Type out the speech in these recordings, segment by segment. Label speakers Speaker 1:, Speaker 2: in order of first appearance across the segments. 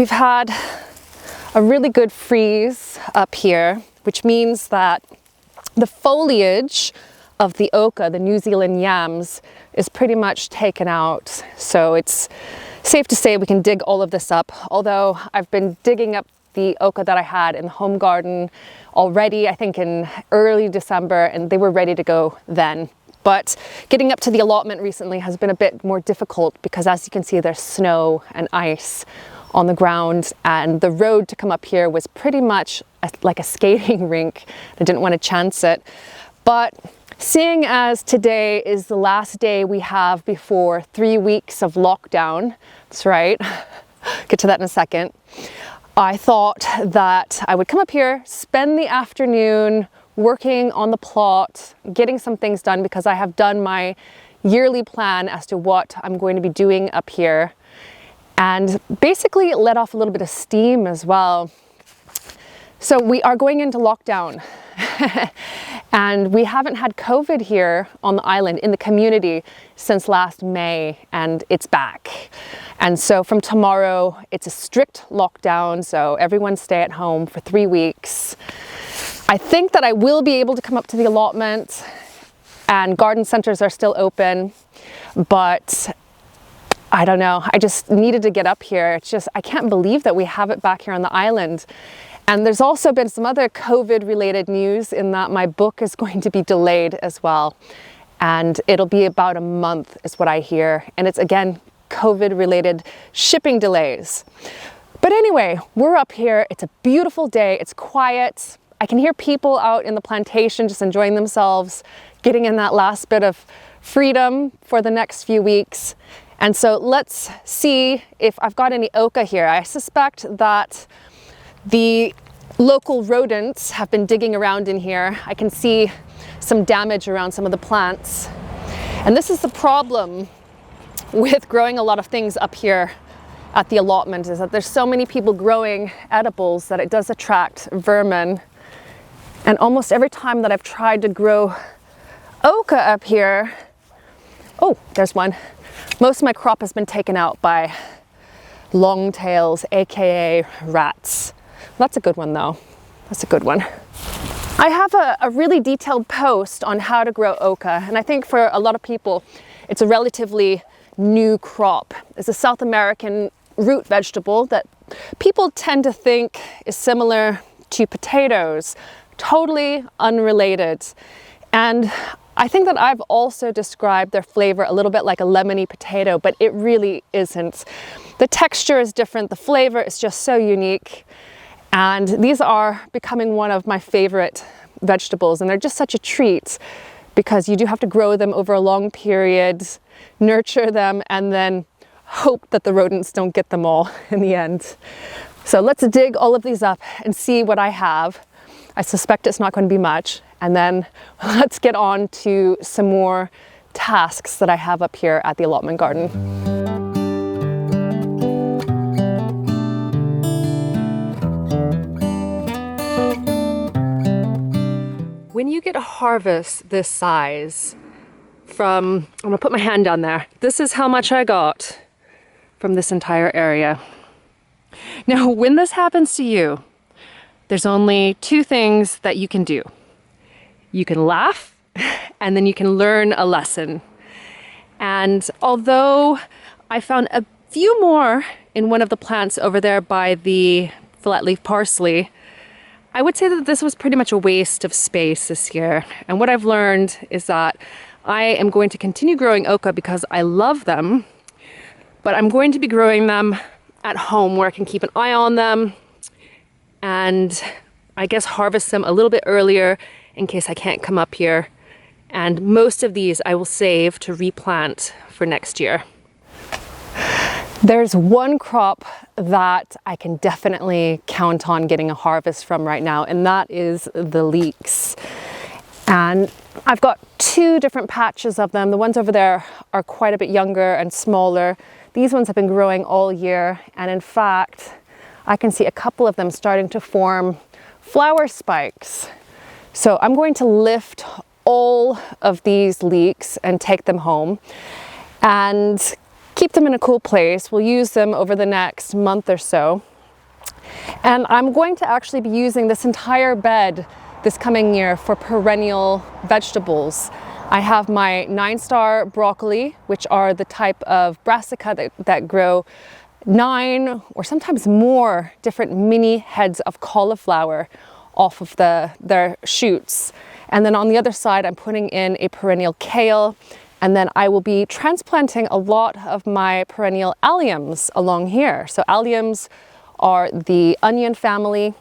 Speaker 1: we've had a really good freeze up here, which means that the foliage of the oca, the New Zealand yams, is pretty much taken out. So it's safe to say we can dig all of this up, although I've been digging up the oca that I had in the home garden already, I think in early December, and they were ready to go then. But getting up to the allotment recently has been a bit more difficult because, as you can see, there's snow and ice on the ground, and the road to come up here was pretty much like a skating rink. I didn't want to chance it. But seeing as today is the last day we have before 3 weeks of lockdown, that's right, get to that in a second, I thought that I would come up here, spend the afternoon working on the plot, getting some things done, because I have done my yearly plan as to what I'm going to be doing up here, and basically let off a little bit of steam as well. So we are going into lockdown. And we haven't had COVID here on the island in the community since last May, and it's back. And so from tomorrow, it's a strict lockdown. So everyone stay at home for 3 weeks. I think that I will be able to come up to the allotment, and garden centers are still open, but I don't know. I just needed to get up here. It's just, I can't believe that we have it back here on the island. And there's also been some other COVID related news in that my book is going to be delayed as well. And it'll be about a month is what I hear. And it's again, COVID related shipping delays. But anyway, we're up here. It's a beautiful day. It's quiet. I can hear people out in the plantation just enjoying themselves, getting in that last bit of freedom for the next few weeks. And so let's see if I've got any oca here. I suspect that the local rodents have been digging around in here. I can see some damage around some of the plants. And this is the problem with growing a lot of things up here at the allotment, is that there's so many people growing edibles that it does attract vermin. And almost every time that I've tried to grow oca up here, oh, there's one. Most of my crop has been taken out by longtails, aka rats. That's a good one though. That's a good one. I have a really detailed post on how to grow oca, and I think for a lot of people it's a relatively new crop. It's a South American root vegetable that people tend to think is similar to potatoes, totally unrelated. And I think that I've also described their flavor a little bit like a lemony potato, but it really isn't. The texture is different, the flavor is just so unique. And these are becoming one of my favorite vegetables, and they're just such a treat because you do have to grow them over a long period, nurture them, and then hope that the rodents don't get them all in the end. So let's dig all of these up and see what I have. I suspect it's not going to be much. And then let's get on to some more tasks that I have up here at the allotment garden. When you get a harvest this size from, I'm gonna put my hand down there. This is how much I got from this entire area. Now, when this happens to you, there's only two things that you can do. You can laugh, and then you can learn a lesson. And although I found a few more in one of the plants over there by the flat leaf parsley, I would say that this was pretty much a waste of space this year. And what I've learned is that I am going to continue growing oca because I love them, but I'm going to be growing them at home where I can keep an eye on them and I guess harvest them a little bit earlier in case I can't come up here. And most of these I will save to replant for next year. There's one crop that I can definitely count on getting a harvest from right now, and that is the leeks. And I've got two different patches of them. The ones over there are quite a bit younger and smaller. These ones have been growing all year, and in fact, I can see a couple of them starting to form flower spikes. So I'm going to lift all of these leeks and take them home and keep them in a cool place. We'll use them over the next month or so And I'm going to actually be using this entire bed this coming year for perennial vegetables. I have my 9-star broccoli, which are the type of brassica that grow 9 or sometimes more different mini heads of cauliflower off of their shoots. And then on the other side, I'm putting in a perennial kale. And then I will be transplanting a lot of my perennial alliums along here. So alliums are the onion family,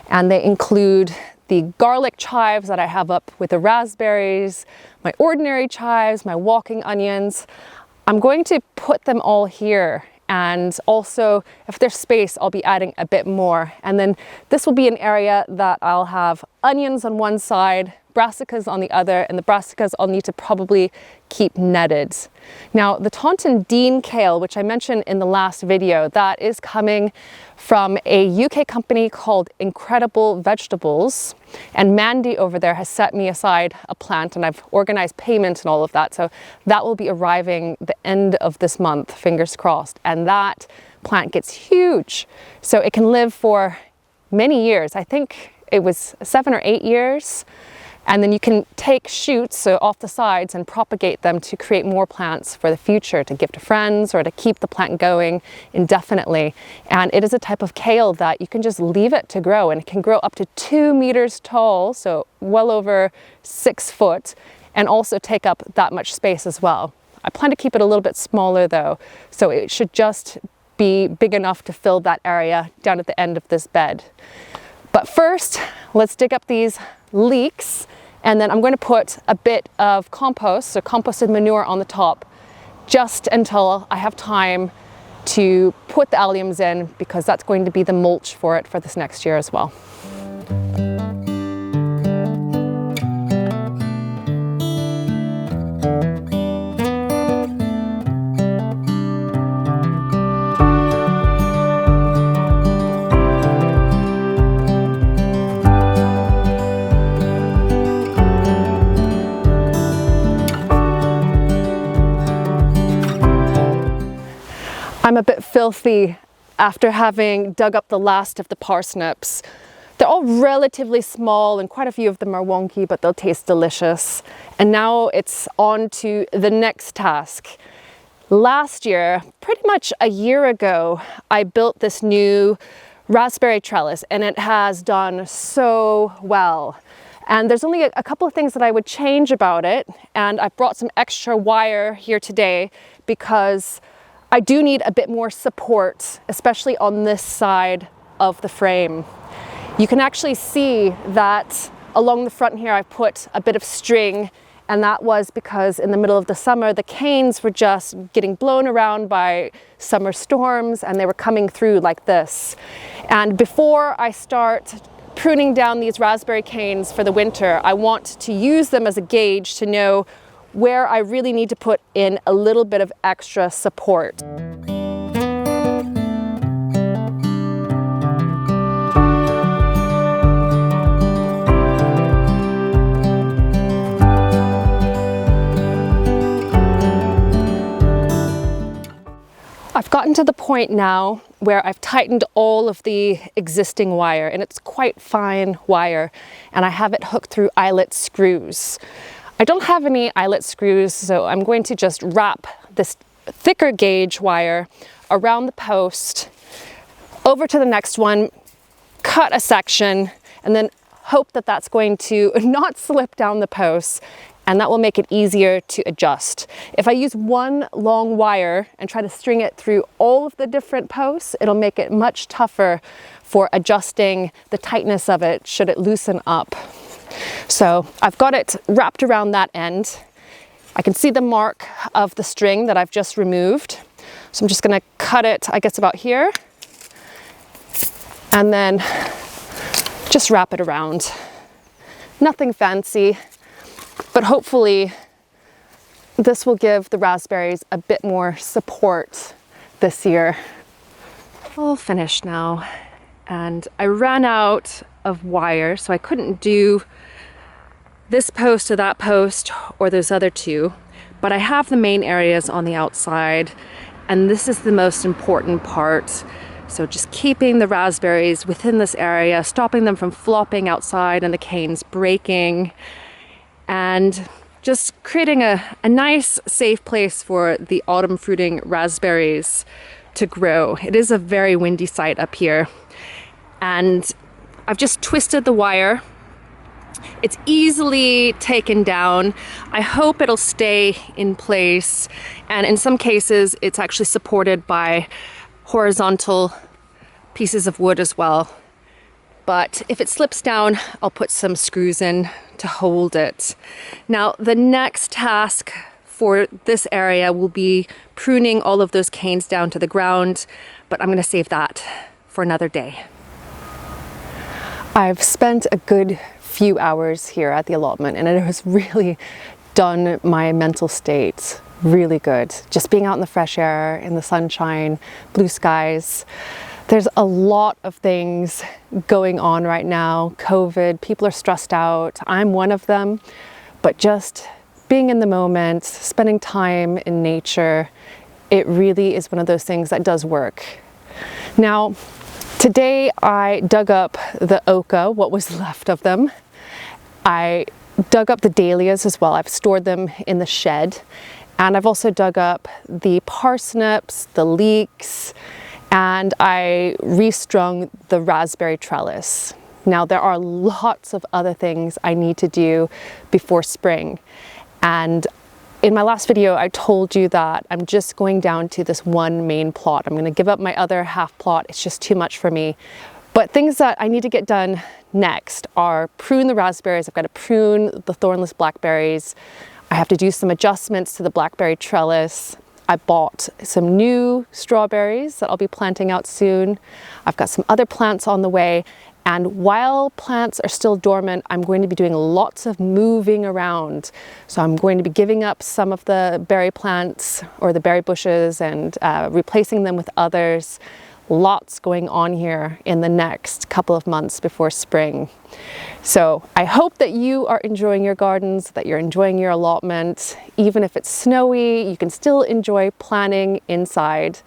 Speaker 1: and they include the garlic chives that I have up with the raspberries, my ordinary chives, my walking onions. I'm going to put them all here, and also if there's space, I'll be adding a bit more. And then this will be an area that I'll have onions on one side, brassicas on the other, and the brassicas I'll need to probably keep netted. Now, the Taunton Dean kale, which I mentioned in the last video, that is coming from a UK company called Incredible Vegetables. And Mandy over there has set me aside a plant, and I've organized payment and all of that. So that will be arriving the end of this month, fingers crossed. And that plant gets huge. So it can live for many years. I think it was 7 or 8 years. And then you can take shoots, so off the sides, and propagate them to create more plants for the future, to give to friends or to keep the plant going indefinitely. And it is a type of kale that you can just leave it to grow, and it can grow up to 2 meters tall, so well over 6 foot, and also take up that much space as well. I plan to keep it a little bit smaller though, so it should just be big enough to fill that area down at the end of this bed. But first, let's dig up these leeks. And then I'm going to put a bit of compost, so composted manure on the top, just until I have time to put the alliums in, because that's going to be the mulch for it for this next year as well. I'm a bit filthy after having dug up the last of the parsnips. They're all relatively small, and quite a few of them are wonky, but they'll taste delicious. And now it's on to the next task. Last year, pretty much a year ago, I built this new raspberry trellis, and it has done so well. And there's only a couple of things that I would change about it, and I brought some extra wire here today because I do need a bit more support, especially on this side of the frame. You can actually see that along the front here I put a bit of string, and that was because in the middle of the summer the canes were just getting blown around by summer storms, and they were coming through like this. And before I start pruning down these raspberry canes for the winter, I want to use them as a gauge to know where I really need to put in a little bit of extra support. I've gotten to the point now where I've tightened all of the existing wire, and it's quite fine wire, and I have it hooked through eyelet screws. I don't have any eyelet screws, so I'm going to just wrap this thicker gauge wire around the post, over to the next one, cut a section, and then hope that that's going to not slip down the post, and that will make it easier to adjust. If I use one long wire and try to string it through all of the different posts, it'll make it much tougher for adjusting the tightness of it should it loosen up. So I've got it wrapped around that end. I can see the mark of the string that I've just removed. So I'm just going to cut it, I guess about here, and then just wrap it around. Nothing fancy, but hopefully this will give the raspberries a bit more support this year. All finished now, and I ran out of wire, so I couldn't do this post to that post or those other two, but I have the main areas on the outside, and this is the most important part. So just keeping the raspberries within this area, stopping them from flopping outside and the canes breaking, and just creating a nice, safe place for the autumn fruiting raspberries to grow. It is a very windy site up here, and I've just twisted the wire. It's easily taken down. I hope it'll stay in place, and in some cases it's actually supported by horizontal pieces of wood as well. But if it slips down, I'll put some screws in to hold it. Now, the next task for this area will be pruning all of those canes down to the ground, but I'm going to save that for another day. I've spent a good few hours here at the allotment, and it has really done my mental state really good. Just being out in the fresh air, in the sunshine, blue skies. There's a lot of things going on right now. COVID, people are stressed out. I'm one of them, but just being in the moment, spending time in nature, it really is one of those things that does work. Now, today I dug up the oca, what was left of them. I dug up the dahlias as well. I've stored them in the shed. And I've also dug up the parsnips, the leeks, and I restrung the raspberry trellis. Now, there are lots of other things I need to do before spring. And in my last video, I told you that I'm just going down to this one main plot. I'm going to give up my other half plot. It's just too much for me. But things that I need to get done next are prune the raspberries. I've got to prune the thornless blackberries. I have to do some adjustments to the blackberry trellis. I bought some new strawberries that I'll be planting out soon. I've got some other plants on the way. And while plants are still dormant, I'm going to be doing lots of moving around. So I'm going to be giving up some of the berry plants or the berry bushes and replacing them with others. Lots going on here in the next couple of months before spring. So I hope that you are enjoying your gardens, that you're enjoying your allotment. Even if it's snowy, you can still enjoy planting inside.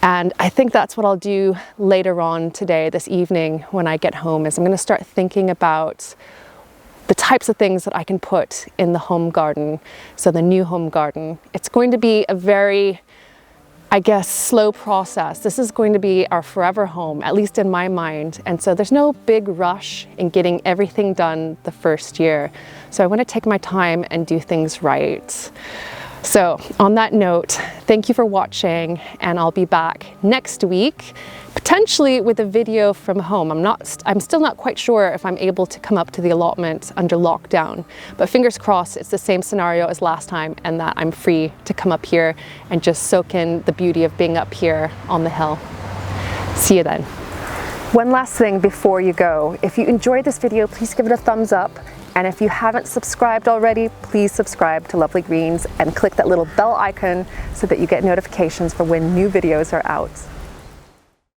Speaker 1: And I think that's what I'll do later on today, this evening, when I get home, is I'm going to start thinking about the types of things that I can put in the home garden. So the new home garden. It's going to be a very, I guess, slow process. This is going to be our forever home, at least in my mind. And so there's no big rush in getting everything done the first year. So I want to take my time and do things right. So on that note, thank you for watching, and I'll be back next week, potentially with a video from home. I'm still not quite sure if I'm able to come up to the allotment under lockdown, but fingers crossed it's the same scenario as last time and that I'm free to come up here and just soak in the beauty of being up here on the hill. See you then. One last thing before you go. If you enjoyed this video, please give it a thumbs up. And if you haven't subscribed already, please subscribe to Lovely Greens and click that little bell icon so that you get notifications for when new videos are out.